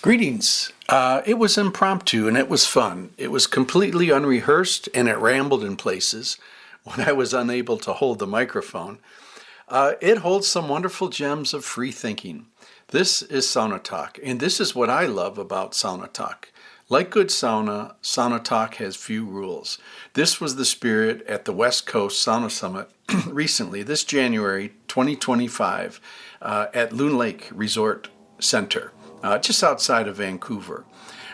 Greetings. It was impromptu and it was fun. It was completely unrehearsed and it rambled in places when I was unable to hold the microphone. It holds some wonderful gems of free thinking. This is Sauna Talk, and this is what I love about Sauna Talk. Like good sauna, Sauna Talk has few rules. This was the spirit at the West Coast Sauna Summit recently, this January 2025, at Loon Lake Resort Center. Just outside of Vancouver.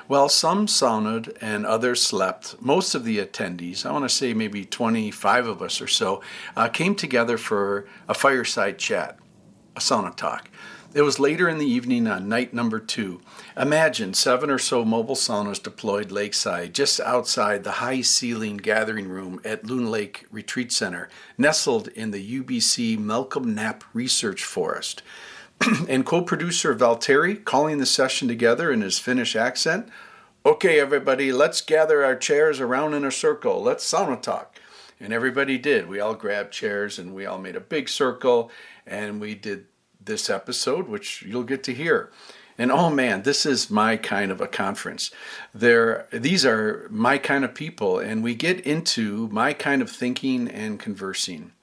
Well, some saunaed and others slept. Most of the attendees, I want to say maybe 25 of us or so, came together for a fireside chat, a sauna talk. It was later in the evening on night number 2. Imagine 7 or so mobile saunas deployed lakeside, just outside the high-ceiling gathering room at Loon Lake Retreat Center, nestled in the UBC Knapp Research Forest. And co-producer Valtteri calling the session together in his Finnish accent. Okay, everybody, let's gather our chairs around in a circle. Let's sauna talk. And everybody did. We all grabbed chairs and we all made a big circle. And we did this episode, which you'll get to hear. And oh man, this is my kind of a conference. These are my kind of people. And we get into my kind of thinking and conversing.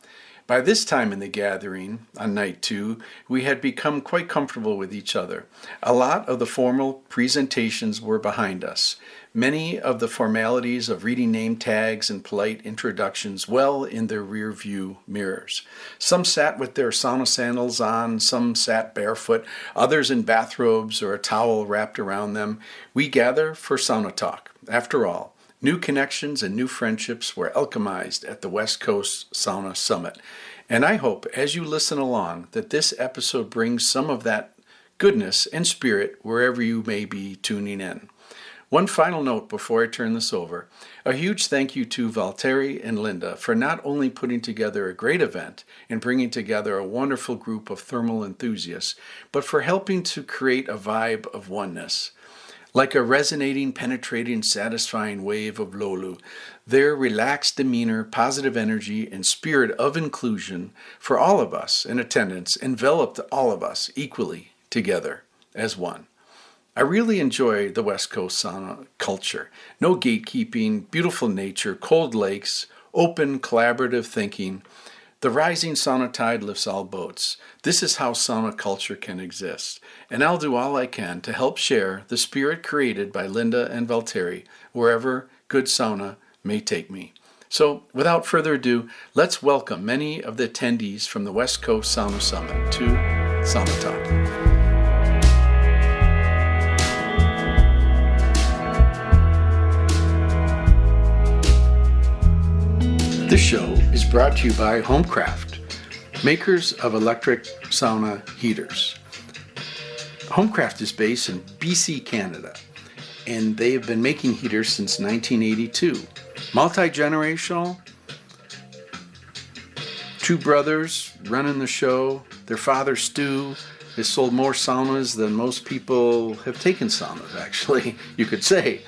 By this time in the gathering, on night 2, we had become quite comfortable with each other. A lot of the formal presentations were behind us. Many of the formalities of reading name tags and polite introductions well in their rear view mirrors. Some sat with their sauna sandals on, some sat barefoot, others in bathrobes or a towel wrapped around them. We gather for sauna talk. After all, new connections and new friendships were alchemized at the West Coast Sauna Summit. And I hope, as you listen along, that this episode brings some of that goodness and spirit wherever you may be tuning in. One final note before I turn this over. A huge thank you to Valtteri and Linda for not only putting together a great event and bringing together a wonderful group of thermal enthusiasts, but for helping to create a vibe of oneness. Like a resonating, penetrating, satisfying wave of Lolu, their relaxed demeanor, positive energy, and spirit of inclusion for all of us in attendance enveloped all of us equally together as one. I really enjoy the West Coast sauna culture. No gatekeeping, beautiful nature, cold lakes, open, collaborative thinking. The rising sauna tide lifts all boats. This is how sauna culture can exist. And I'll do all I can to help share the spirit created by Linda and Valtteri wherever good sauna may take me. So, without further ado, let's welcome many of the attendees from the West Coast Sauna Summit to Sauna Talk. This show is brought to you by Homecraft, makers of electric sauna heaters. Homecraft is based in BC, Canada, and they have been making heaters since 1982. Multi-generational, 2 brothers running the show. Their father, Stu, has sold more saunas than most people have taken saunas, actually, you could say.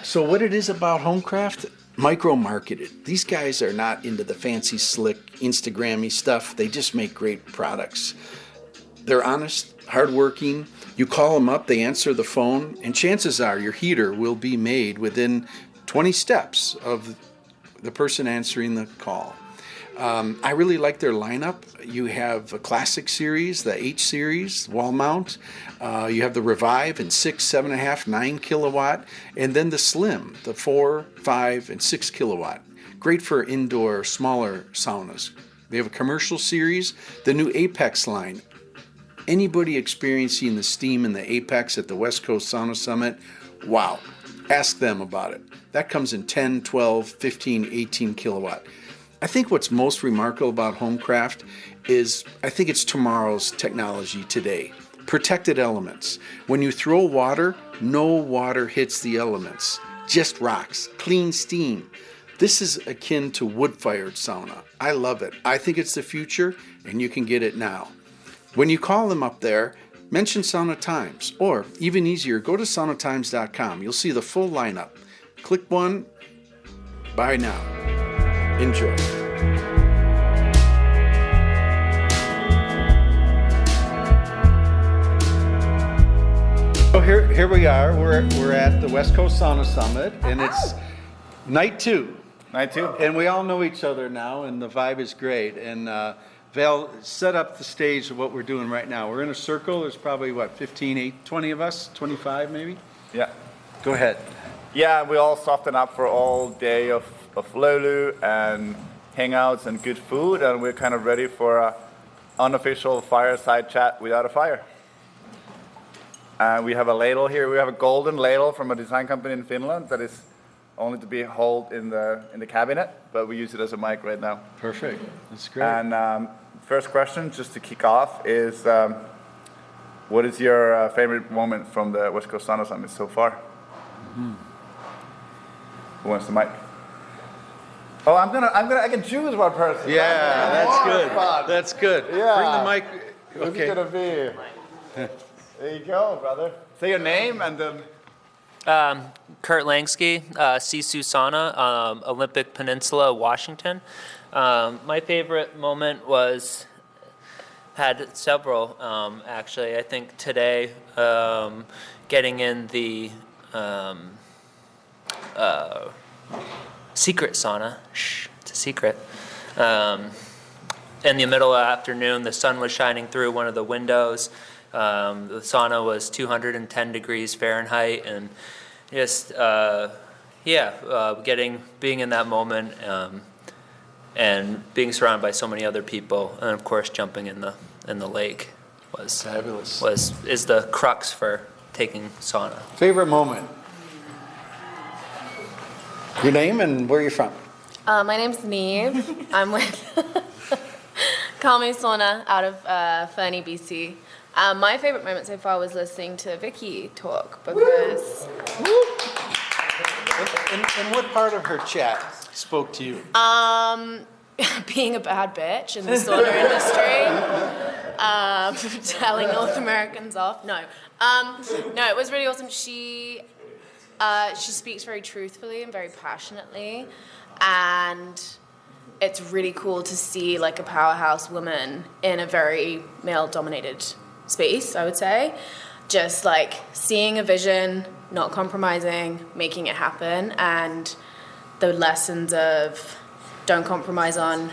So what it is about Homecraft, micro-marketed. These guys are not into the fancy, slick, Instagrammy stuff. They just make great products. They're honest, hardworking. You call them up, they answer the phone, and chances are your heater will be made within 20 steps of the person answering the call. I really like their lineup. You have a classic series, the H series, wall mount. You have the Revive in 6, 7.5, 9 kilowatt. And then the Slim, the 4, 5, and 6 kilowatt. Great for indoor, smaller saunas. They have a commercial series, the new Apex line. Anybody experiencing the steam in the Apex at the West Coast Sauna Summit, wow, ask them about it. That comes in 10, 12, 15, 18 kilowatt. I think what's most remarkable about Homecraft is I think it's tomorrow's technology today. Protected elements. When you throw water, no water hits the elements. Just rocks. Clean steam. This is akin to wood-fired sauna. I love it. I think it's the future, and you can get it now. When you call them up there, mention Sauna Times, or even easier, go to saunatimes.com. You'll see the full lineup. Click one, buy now. Enjoy. So here we are. We're at the West Coast Sauna Summit, and it's night two. Night two. And we all know each other now, and the vibe is great. And Val, set up the stage of what we're doing right now. We're in a circle. There's probably, 20 of us? 25 maybe? Yeah. Go ahead. Yeah, we all soften up for all day of Lulu and hangouts and good food, and we're kind of ready for an unofficial fireside chat without a fire. And we have a ladle here. We have a golden ladle from a design company in Finland that is only to be held in the cabinet, but we use it as a mic right now. Perfect. That's great. And first question, just to kick off, is what is your favorite moment from the West Coast Sauna Summit so far? Mm-hmm. Who wants the mic? Oh, I can choose one person. Yeah, that's good. Fun. That's good. Yeah. Bring the mic. Who's Okay. it gonna be? There you go, brother. Say your name and then. Kurt Langsky, Sisu Sauna, Olympic Peninsula, Washington. My favorite moment had several, actually. I think today, getting in the secret sauna, it's a secret. In the middle of the afternoon, the sun was shining through one of the windows. The sauna was 210 degrees Fahrenheit, and just being in that moment and being surrounded by so many other people, and of course jumping in the lake was Fabulous. is the crux for taking sauna. Favorite moment? Your name and where you're from? My name's Neve. I'm with Kami Sauna out of Fernie, BC. My favorite moment so far was listening to Vicky talk because. And what part of her chat spoke to you? Being a bad bitch in the sauna industry, telling North Americans off. No, it was really awesome. She speaks very truthfully and very passionately, and it's really cool to see like a powerhouse woman in a very male-dominated space, I would say. Just like seeing a vision, not compromising, making it happen, and the lessons of don't compromise on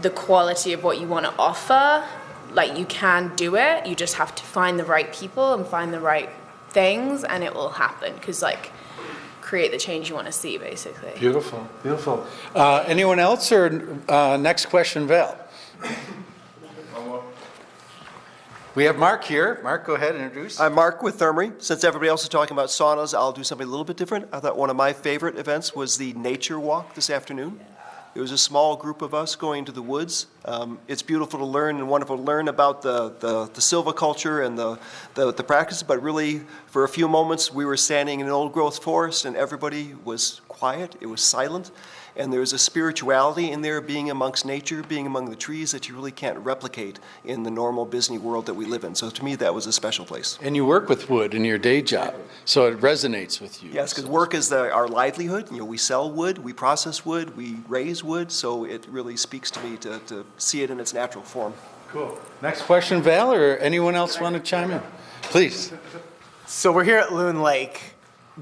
the quality of what you want to offer. Like, you can do it, you just have to find the right people and find the right things, and it will happen, because like create the change you want to see, basically. Beautiful, beautiful. Anyone else, or next question, Val? We have Mark here. Mark, go ahead and introduce. I'm Mark with Thermery. Since everybody else is talking about saunas, I'll do something a little bit different. I thought one of my favorite events was the nature walk this afternoon. It was a small group of us going to the woods. It's beautiful to learn and wonderful to learn about the silviculture and the practice, but really for a few moments we were standing in an old growth forest and everybody was quiet, it was silent, and there's a spirituality in there, being amongst nature, being among the trees, that you really can't replicate in the normal busy world that we live in. So to me, that was a special place. And you work with wood in your day job, so it resonates with you. Yes, because work is our livelihood. You know, we sell wood, we process wood, we raise wood, so it really speaks to me to see it in its natural form. Cool. Next question, Val, or anyone else want to chime in? Please. So we're here at Loon Lake,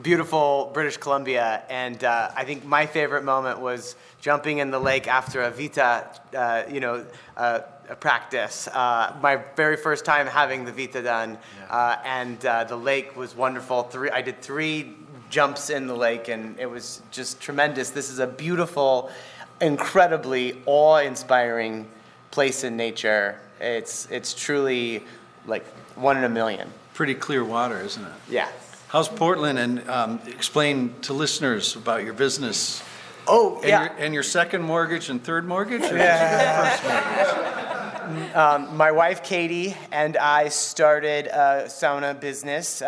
beautiful British Columbia, and I think my favorite moment was jumping in the lake after a Vita, a practice. My very first time having the Vita done, and the lake was wonderful. I did 3 jumps in the lake, and it was just tremendous. This is a beautiful, incredibly awe-inspiring place in nature. It's truly like one in a million. Pretty clear water, isn't it? Yeah. How's Portland? And explain to listeners about your business. Oh, and yeah. Your second mortgage and third mortgage? Or yeah. First mortgage? My wife, Katie, and I started a sauna business,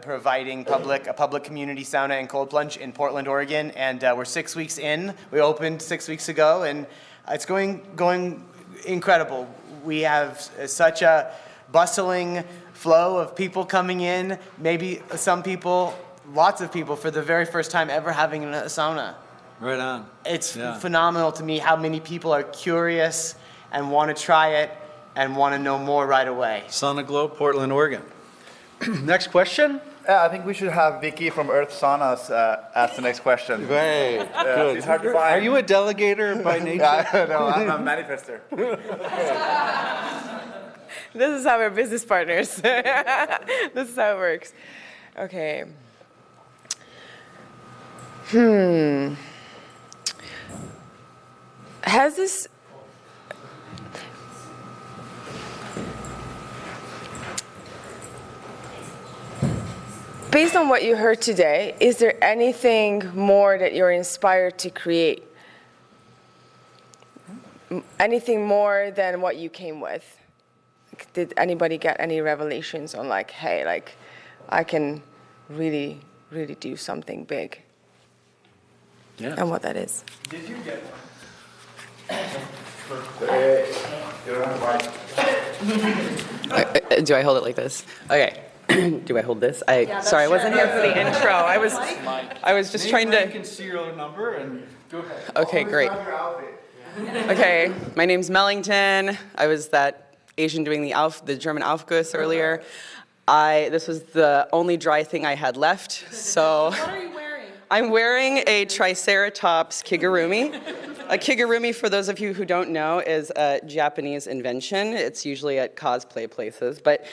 providing a public community sauna and cold plunge in Portland, Oregon. And we're 6 weeks in. We opened 6 weeks ago, and it's going incredible. We have such a bustling flow of people coming in, maybe some people, lots of people, for the very first time ever having a sauna. Right on. It's phenomenal to me how many people are curious and want to try it and want to know more right away. Sauna Glow, Portland, Oregon. Next question. Yeah, I think we should have Vicky from Earth Saunas ask the next question. Great. Good. It's hard to find. Are you a delegator by nature? Yeah, no, I'm a manifester. This is how we're business partners. This is how it works. Okay. Has this... Based on what you heard today, is there anything more that you're inspired to create? Anything more than what you came with? Like, did anybody get any revelations on like, hey, like, I can really, really do something big? Yeah. And what that is? Did you get one? Do I hold it like this? Okay. Do I hold this? Sorry, I wasn't here for the intro. I was just trying to. You can see your number and go ahead. Okay, great. Okay, my name's Mellington. I was that Asian doing the German Aufguss earlier. This was the only dry thing I had left. So. What are you wearing? I'm wearing a Triceratops kigurumi. A kigurumi, for those of you who don't know, is a Japanese invention. It's usually at cosplay places, but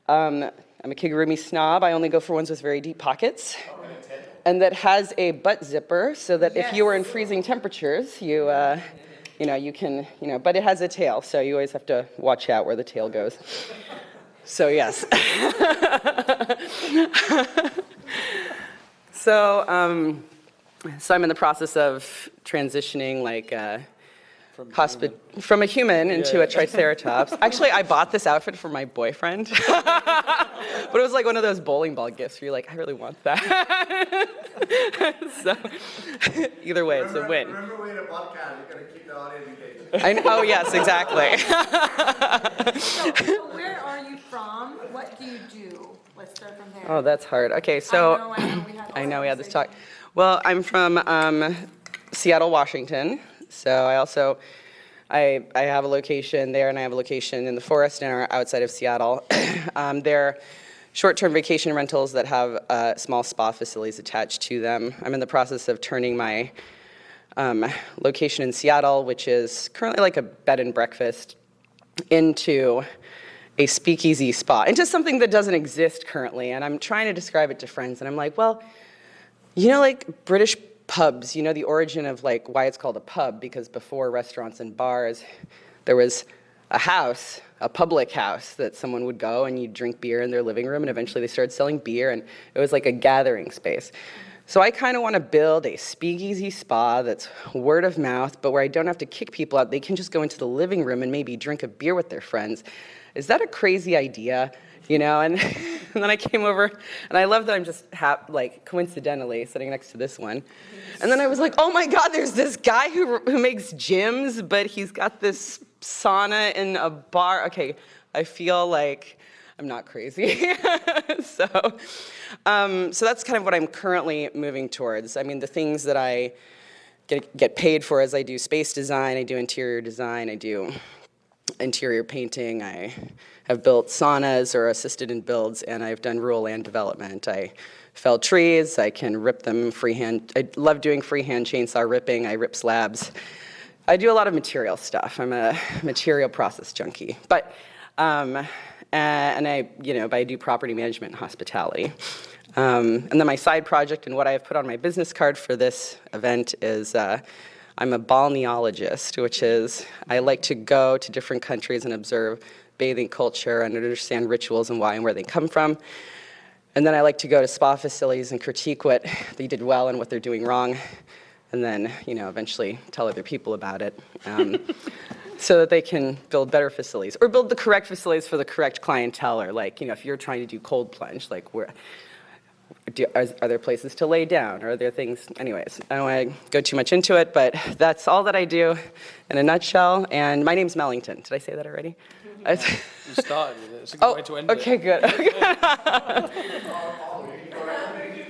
I'm a kigurumi snob. I only go for ones with very deep pockets. And that has a butt zipper, so that if you are in freezing temperatures, you can, but it has a tail, so you always have to watch out where the tail goes. So yes. So I'm in the process of transitioning, from a human into a triceratops. Actually, I bought this outfit for my boyfriend, but it was like one of those bowling ball gifts where you're like, I really want that. So either way, it's a win. Remember we're in a podcast, you gotta keep the audience engaged. Oh yes, exactly. So where are you from? What do you do? Let's start from there. Oh, that's hard. Okay, so I know we had this talk. Well, I'm from Seattle, Washington. So I have a location there, and I have a location in the forest and are outside of Seattle. They're short-term vacation rentals that have small spa facilities attached to them. I'm in the process of turning my location in Seattle, which is currently like a bed and breakfast, into a speakeasy spa, into something that doesn't exist currently. And I'm trying to describe it to friends, and I'm like, well, like British pubs, the origin of like why it's called a pub, because before restaurants and bars, there was a house, a public house that someone would go and you'd drink beer in their living room, and eventually they started selling beer, and it was like a gathering space. So I kind of want to build a speakeasy spa that's word of mouth, but where I don't have to kick people out. They can just go into the living room and maybe drink a beer with their friends. Is that a crazy idea? And, and then I came over, and I love that I'm just coincidentally sitting next to this one. And then I was like, oh my God, there's this guy who makes gyms, but he's got this sauna in a bar. Okay, I feel like I'm not crazy. So that's kind of what I'm currently moving towards. I mean, the things that I get paid for is I do space design, I do interior design, I do interior painting, I have built saunas or assisted in builds, and I've done rural land development. I fell trees, I can rip them freehand. I love doing freehand chainsaw ripping, I rip slabs. I do a lot of material stuff. I'm a material process junkie. But, and I do property management and hospitality. And then my side project and what I have put on my business card for this event is I'm a balneologist, which is I like to go to different countries and observe bathing culture and understand rituals and why and where they come from. And then I like to go to spa facilities and critique what they did well and what they're doing wrong, and then eventually tell other people about it, so that they can build better facilities or build the correct facilities for the correct clientele. Or if you're trying to do cold plunge, are there places to lay down? Or are there things? Anyways, I don't want to go too much into it, but that's all that I do in a nutshell. And my name's Mellington. Did I say that already? You started with it. It's a good way to end okay, it. Good.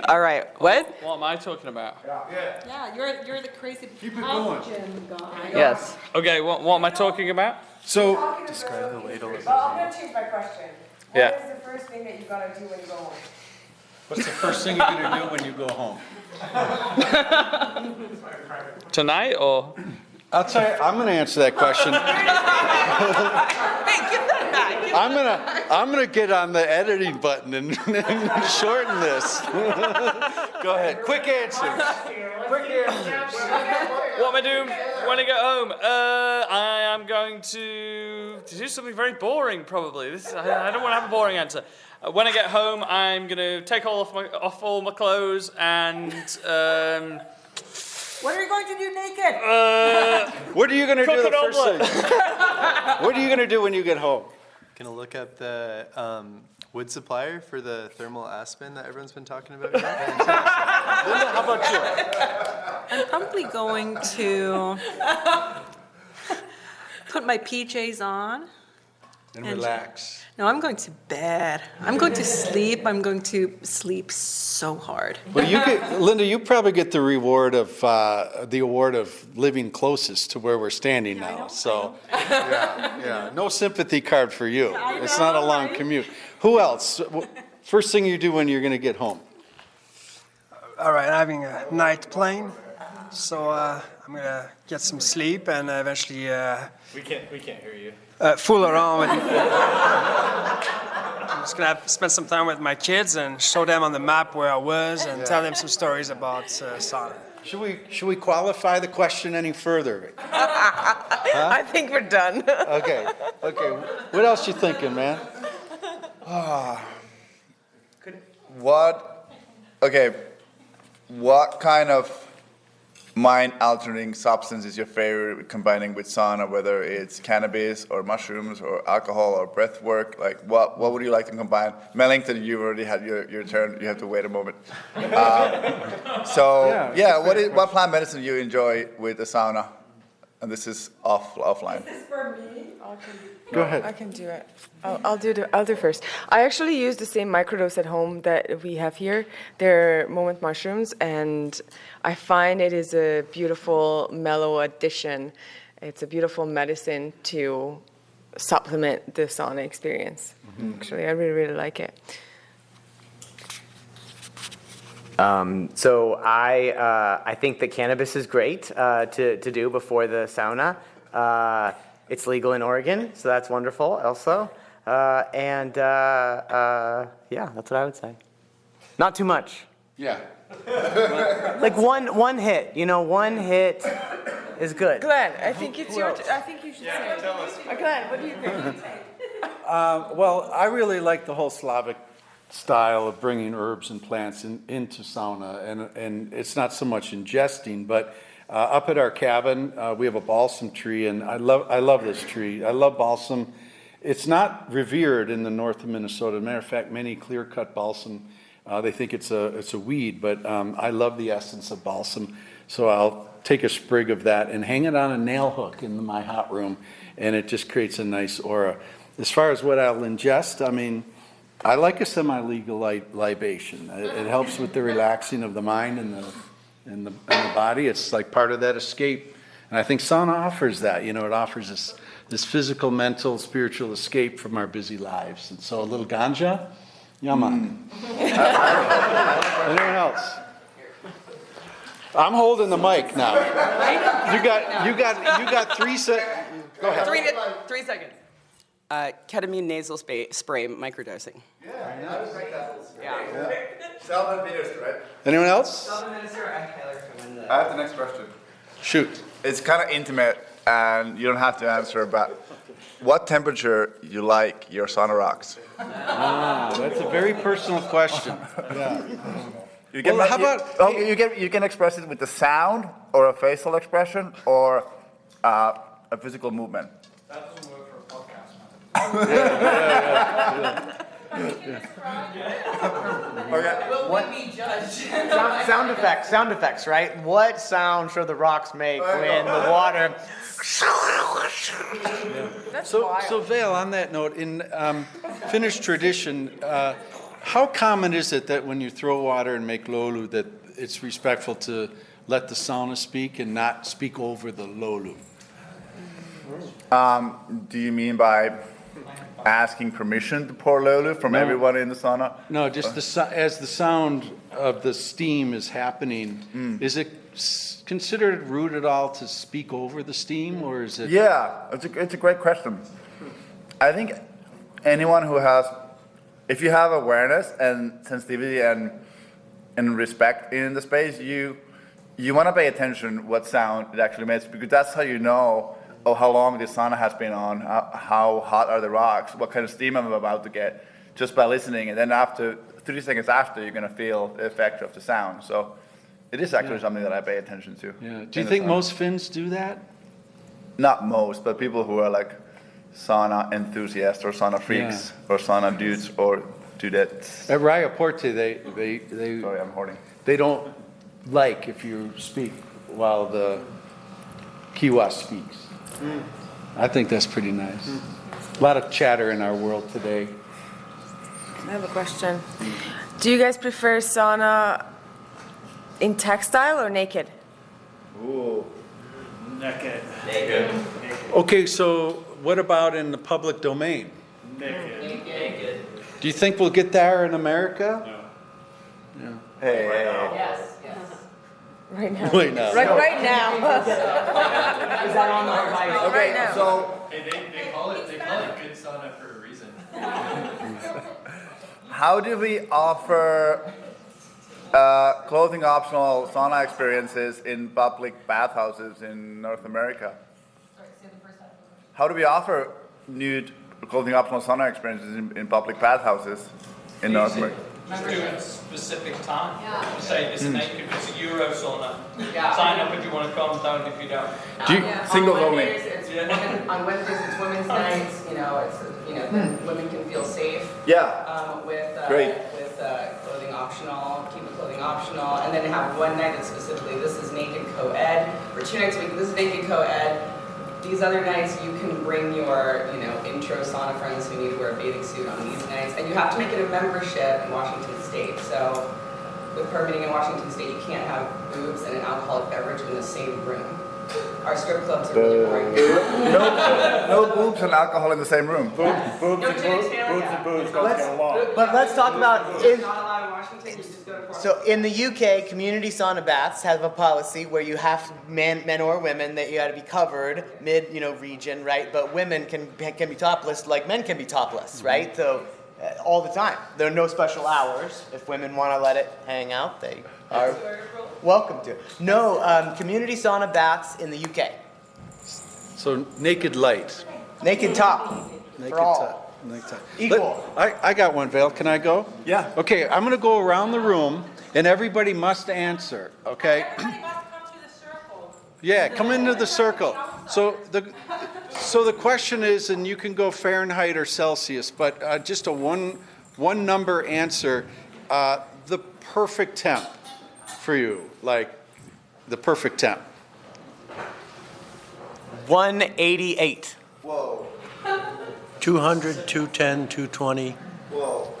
All right. What? What am I talking about? Yeah, you're the crazy gym guy. Yes. Okay, what am I talking about? So, Describe the weight a little bit. I'm going to change my question. Yeah. What is the first thing that you gotta do when you go home? What's the first thing you're going to do when you go home? Tonight or? I'll tell you, I'm going to answer that question. Hey, give that back. I'm gonna get on the editing button and shorten this. Go ahead. Quick answers. What am I doing when I get home? I am going to do something very boring, probably. I don't want to have a boring answer. When I get home, I'm going to take off all my clothes and... What are you going to do naked? What are you gonna do Cook the an first thing? What are you gonna do when you get home? Gonna look up the wood supplier for the thermal aspen that everyone's been talking about. Linda, how about you? I'm probably going to put my PJs on. And relax. No, I'm going to bed. I'm going to sleep. I'm going to sleep so hard. Well, Linda, you probably get the reward of the award of living closest to where we're standing now. So, yeah, no sympathy card for you. It's not a long commute. Who else? First thing you do when you're going to get home? All right, having a night plane, so I'm gonna get some sleep and eventually. We can't hear you. Fool around with. I'm just gonna spend some time with my kids and show them on the map where I was and tell them some stories about sauna. Should we qualify the question any further? I think we're done. Okay. What else you thinking, man? What kind of mind-altering substance is your favorite combining with sauna, whether it's cannabis or mushrooms or alcohol or breath work? Like, what would you like to combine? Mellington, you already had your turn. You have to wait a moment. What plant medicine do you enjoy with the sauna? And this is offline. Is this for me? Go ahead. I can do it. I'll do first. I actually use the same microdose at home that we have here. They're Moment mushrooms, and I find it is a beautiful, mellow addition. It's a beautiful medicine to supplement the sauna experience. Mm-hmm. Actually, I really, really like it. So I think that cannabis is great to do before the sauna. It's legal in Oregon, so that's wonderful also. Yeah, that's what I would say. Not too much. Yeah. Like one hit, one hit is good. Glenn, I think it's your. I think you should say. Tell us. Glenn, what do you think? Well, I really like the whole Slavic style of bringing herbs and plants into sauna, and it's not so much ingesting, but up at our cabin we have a balsam tree, and I love this tree. I love balsam. It's not revered in the north of Minnesota. As a matter of fact, many clear-cut balsam, they think it's a weed, but I love the essence of balsam, so I'll take a sprig of that and hang it on a nail hook in my hot room, and it just creates a nice aura. As far as what I'll ingest, I mean, I like a semi-legal libation. It helps with the relaxing of the mind and the body. It's like part of that escape, and I think sauna offers that. It offers us this physical, mental, spiritual escape from our busy lives. And so a little ganja, yaman. Anyone else? I'm holding the mic now. You got 3 seconds. Go ahead. 3 seconds. Ketamine nasal spray microdosing. Yeah. Self-administered, right? Anyone else? I have the next question. Shoot. It's kind of intimate, and you don't have to answer, but what temperature you like your sauna rocks? That's a very personal question. Yeah. You can, you can express it with the sound, or a facial expression, or a physical movement. That doesn't work for a podcast, man. Okay. Will we be judged? Sound effects, right? What sound should the rocks make when the water... So Vail, on that note, in Finnish tradition, how common is it that when you throw water and make lolu, that it's respectful to let the sauna speak and not speak over the lolu? Do you mean by asking permission to pour Lulu from everyone in the sauna? No, just as the sound of the steam is happening, is it considered rude at all to speak over the steam, or is it? Yeah, it's a great question. I think anyone who has, if you have awareness and sensitivity and respect in the space, you want to pay attention what sound it actually makes, because that's how you know how long the sauna has been on, how hot are the rocks, what kind of steam I'm about to get, just by listening. And then after 30 seconds after, you're going to feel the effect of the sound. So it is actually something that I pay attention to. Yeah. Do you think most Finns do that? Not most, but people who are like sauna enthusiasts or sauna freaks or sauna dudes or dudettes. At Rajaporte, Sorry, I'm hoarding. They don't like if you speak while the Kiwa speaks. I think that's pretty nice. A lot of chatter in our world today. I have a question. Do you guys prefer sauna in textile or naked? Ooh. Naked. Okay, so what about in the public domain? Naked. Do you think we'll get there in America? No. Yeah. Hey. Yes. Right now. Right now. Right now. Is that on the mic? Okay, Right now. so They call it good sauna for a reason. how do we offer clothing optional sauna experiences in public bathhouses in North America? How do we offer nude clothing optional sauna experiences in public bathhouses in North America? Just do it at a specific time. Say it's naked, it's a Euro sauna. Sign up if you want to come, don't if you don't. Singles only. On Wednesdays, it's women's nights, women can feel safe. Yeah. Great. With clothing optional, keep the clothing optional, and then have one night that's specifically, this is naked co-ed, or 2 nights a week, this is naked co-ed. These other nights, you can bring your, intro sauna friends who need to wear a bathing suit on these nights, and you have to make it a membership in Washington State. So, with permitting in Washington State, you can't have boobs and an alcoholic beverage in the same room. Our strip clubs are really boring. No boobs and alcohol in the same room. Boobs and booze don't get along. But let's talk about It's not allowed in Washington, you just go to court. So in the UK, community sauna baths have a policy where you have men or women that you got to be covered region, right? But women can be topless like men can be topless, right? So all the time. There are no special hours. If women want to let it hang out, they are welcome to. No, community sauna baths in the UK. So naked light. Naked top. Naked for all. top. Naked top. Equal. I got one, Val. Can I go? Yeah. Okay, I'm going to go around the room, and everybody must answer, okay? Everybody must come to the circle. Yeah, come into the circle. So the question is, and you can go Fahrenheit or Celsius, but just a one number answer, the perfect temp for you, like the perfect temp. 188. Whoa. 200, 210, 220. Whoa.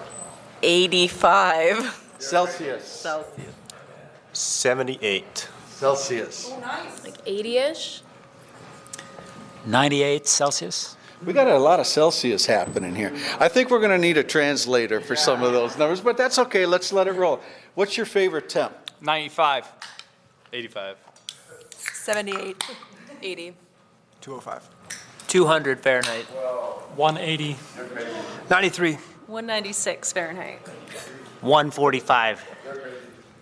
85 Celsius. Celsius. 78. Celsius. Oh, nice. Like 80-ish. 98 Celsius. We got a lot of Celsius happening here. I think we're going to need a translator for some of those numbers, but that's okay. Let's let it roll. What's your favorite temp? 95. 85. 78 80 205. 200 Fahrenheit. 180. 93. 196 Fahrenheit. 145.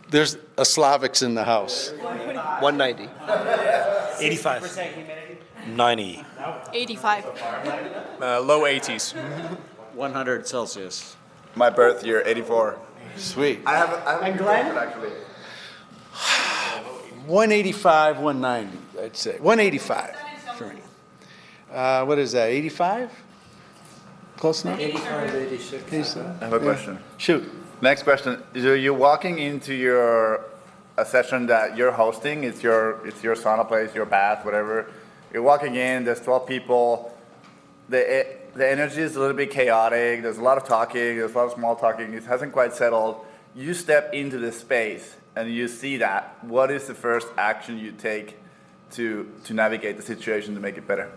There's a Slavics in the house. 190. 85. 90. 85 Low 80s. 100 Celsius. My birth year, 84. Sweet. I have And Glenn? actually. 185, 190, I'd say. 185 for me. What is that, 85? Close enough? 85, 86. I have a question. Shoot. Next question. So you're walking into a session that you're hosting. It's your sauna place, your bath, whatever. You're walking in. There's 12 people. The energy is a little bit chaotic. There's a lot of talking. There's a lot of small talking. It hasn't quite settled. You step into the space and you see that. What is the first action you take to navigate the situation to make it better?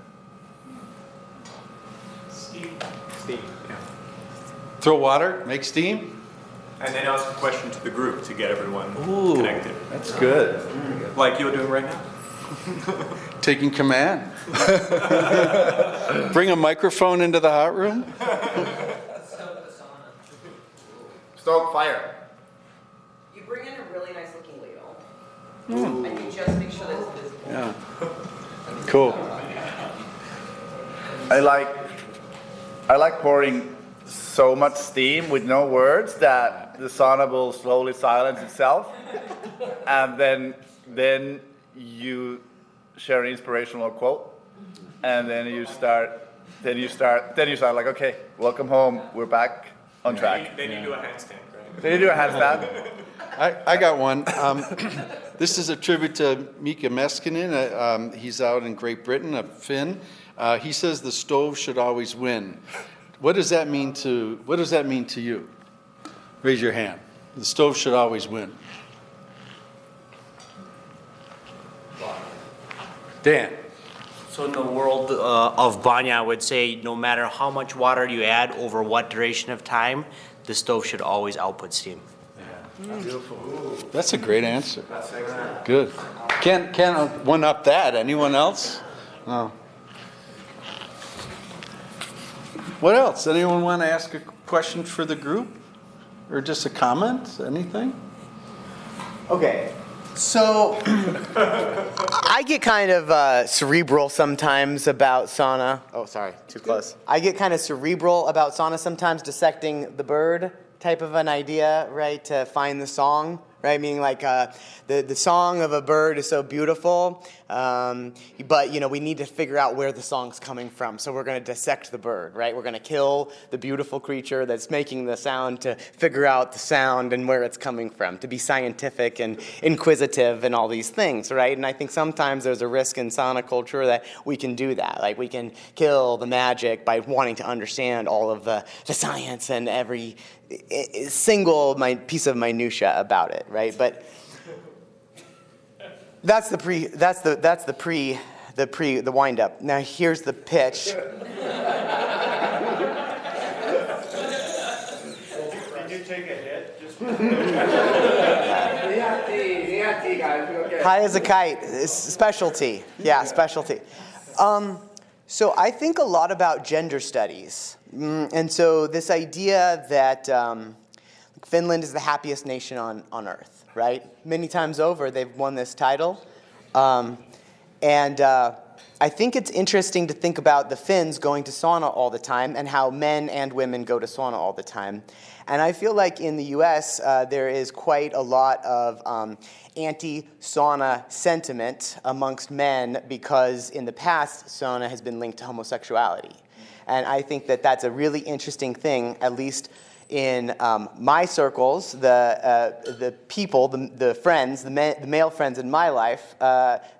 steam. Yeah. Throw water, make steam? And then ask a question to the group to get everyone Ooh, connected. That's good. Like you're doing right now. Taking command. Bring a microphone into the hot room. Stoke fire. You bring in a really nice looking ladle. And you just make sure that it's visible. Yeah. Cool. I like pouring so much steam with no words that the sauna will slowly silence itself, and then you share an inspirational quote, and then you start like, okay, welcome home, we're back on track. Then you do a handstand, right? Then you do a handstand. I got one. This is a tribute to Mika Meskinen. He's out in Great Britain, a Finn. He says the stove should always win. What does that mean to you? Raise your hand. The stove should always win. Dan. So in the world of banya, I would say no matter how much water you add over what duration of time, the stove should always output steam. Beautiful. That's a great answer. Good. Can't one up that. Anyone else? No. What else? Anyone want to ask a question for the group? Or just a comment? Anything? Okay. So, I get kind of cerebral sometimes about sauna. Oh, sorry, too close. I get kind of cerebral about sauna sometimes, dissecting the bird type of an idea, right, to find the song, right? Meaning like the song of a bird is so beautiful, but, we need to figure out where the song's coming from. So we're going to dissect the bird, right? We're going to kill the beautiful creature that's making the sound to figure out the sound and where it's coming from, to be scientific and inquisitive and all these things, right? And I think sometimes there's a risk in sauna culture that we can do that. Like we can kill the magic by wanting to understand all of the science and every single piece of minutia about it, right? But that's the wind up. Now here's the pitch. Did you take a hit? High as a kite. It's specialty. Yeah, specialty. So I think a lot about gender studies. And so this idea that Finland is the happiest nation on earth, right? Many times over, they've won this title. And I think it's interesting to think about the Finns going to sauna all the time and how men and women go to sauna all the time. And I feel like in the U.S., there is quite a lot of anti-sauna sentiment amongst men because in the past, sauna has been linked to homosexuality. And I think that that's a really interesting thing, at least in my circles, the people, the friends, the male friends in my life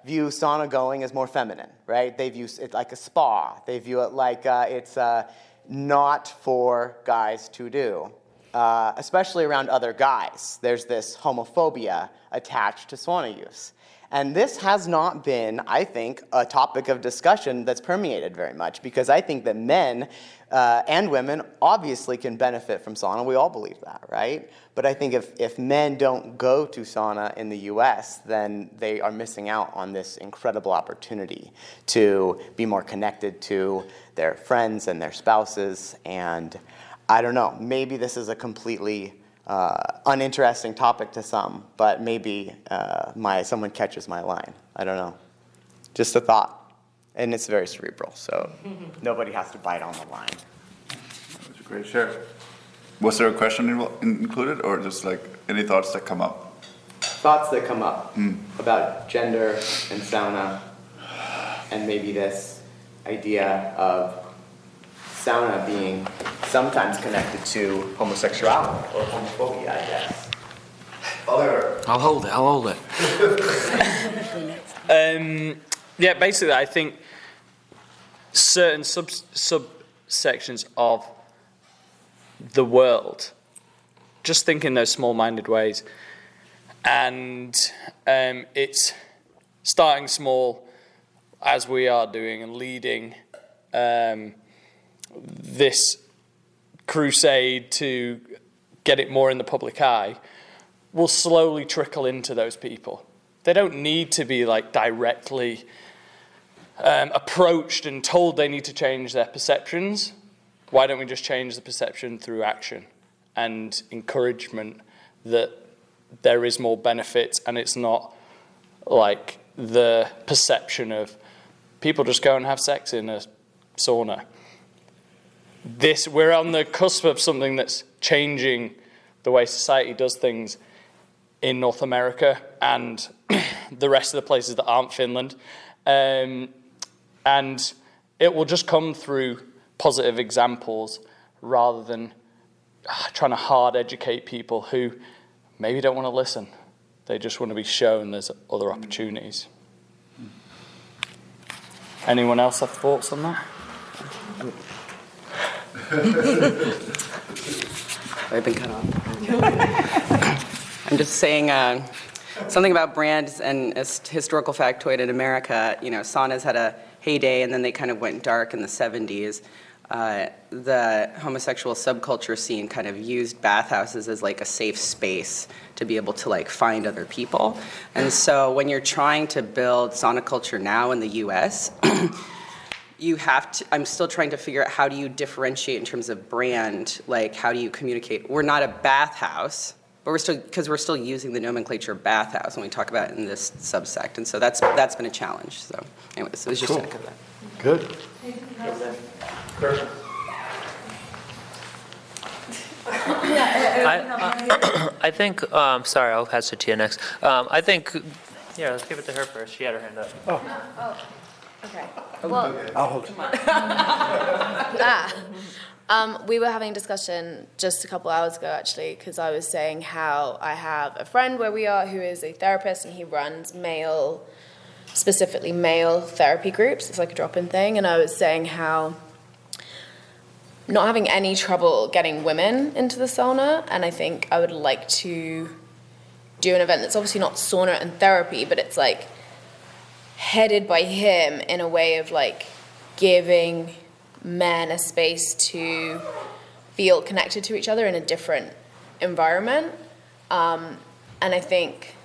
view sauna going as more feminine, right? They view it like a spa. They view it like it's not for guys to do, especially around other guys. There's this homophobia attached to sauna use. And this has not been, I think, a topic of discussion that's permeated very much because I think that men and women obviously can benefit from sauna. We all believe that, right? But I think if men don't go to sauna in the U.S., then they are missing out on this incredible opportunity to be more connected to their friends and their spouses. And I don't know, maybe this is a completely uninteresting topic to some, but maybe someone catches my line. I don't know. Just a thought. And it's very cerebral, so nobody has to bite on the line. That's a great share. Was there a question included, or just like any thoughts that come up? Thoughts that come up about gender and sauna, and maybe this idea of sauna being sometimes connected to homosexuality or homophobia, I guess. I'll hold it. Yeah, basically, I think certain subsections of the world just think in those small-minded ways, and it's starting small, as we are doing, and leading this crusade to get it more in the public eye will slowly trickle into those people. They don't need to be like directly approached and told they need to change their perceptions. Why don't we just change the perception through action and encouragement that there is more benefit, and it's not like the perception of people just go and have sex in a sauna. We're on the cusp of something that's changing the way society does things in North America and the rest of the places that aren't Finland. And it will just come through positive examples rather than trying to hard educate people who maybe don't want to listen. They just want to be shown there's other opportunities. Anyone else have thoughts on that? I've been cut off. I'm just saying something about brands and a historical factoid in America. You know, saunas had a heyday, and then they kind of went dark in the 70s. The homosexual subculture scene kind of used bathhouses as like a safe space to be able to like find other people. And so when you're trying to build sauna culture now in the US, you have to, I'm still trying to figure out how do you differentiate in terms of brand, like how do you communicate? We're not a bathhouse, but we're still using the nomenclature bathhouse when we talk about it in this subsect. And so that's been a challenge. So anyways, it was just Cool. to echo that. Good. I think, sorry, I'll pass it to you next. I think, yeah, let's give it to her first. She had her hand up. Oh, okay. Well, I'll hold it. We were having a discussion just a couple hours ago, actually, because I was saying how I have a friend where we are who is a therapist, and he runs specifically male therapy groups. It's like a drop-in thing. And I was saying how not having any trouble getting women into the sauna, and I think I would like to do an event that's obviously not sauna and therapy, but it's like headed by him in a way of like giving men a space to feel connected to each other in a different environment. And I think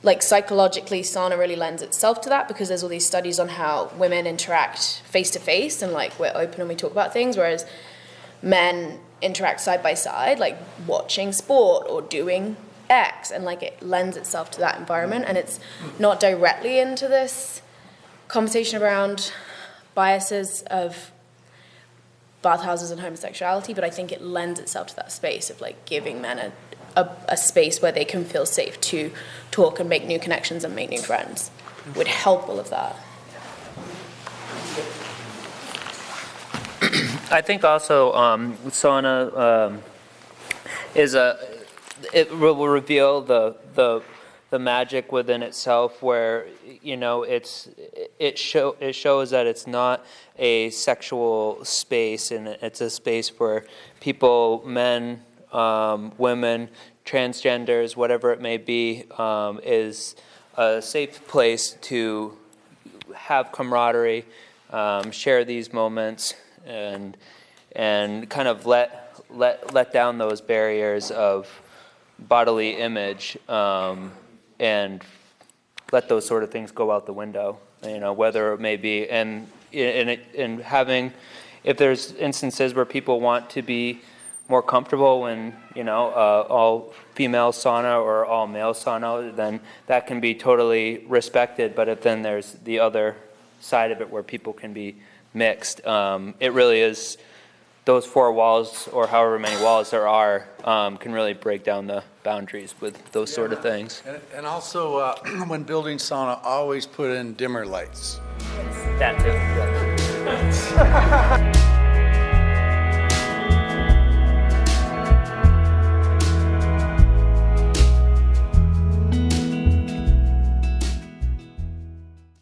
like psychologically sauna really lends itself to that, because there's all these studies on how women interact face to face and like we're open and we talk about things, whereas men interact side by side, like watching sport or doing X, and like it lends itself to that environment. And it's not directly into this conversation around biases of bathhouses and homosexuality, but I think it lends itself to that space of like giving men a space where they can feel safe to talk and make new connections and make new friends. Would help all of that. I think also sauna it will reveal the magic within itself, where you know it shows that it's not a sexual space, and it's a space where people, men, women, transgenders, whatever it may be, is a safe place to have camaraderie, share these moments, and kind of let down those barriers of bodily image, and let those sort of things go out the window. You know, whether it may be, and having, if there's instances where people want to be more comfortable in, you know, all female sauna or all male sauna, then that can be totally respected. But if then there's the other side of it where people can be mixed, it really is, those four walls or however many walls there are can really break down the boundaries with those sort of things. And also, when building sauna, always put in dimmer lights. That too.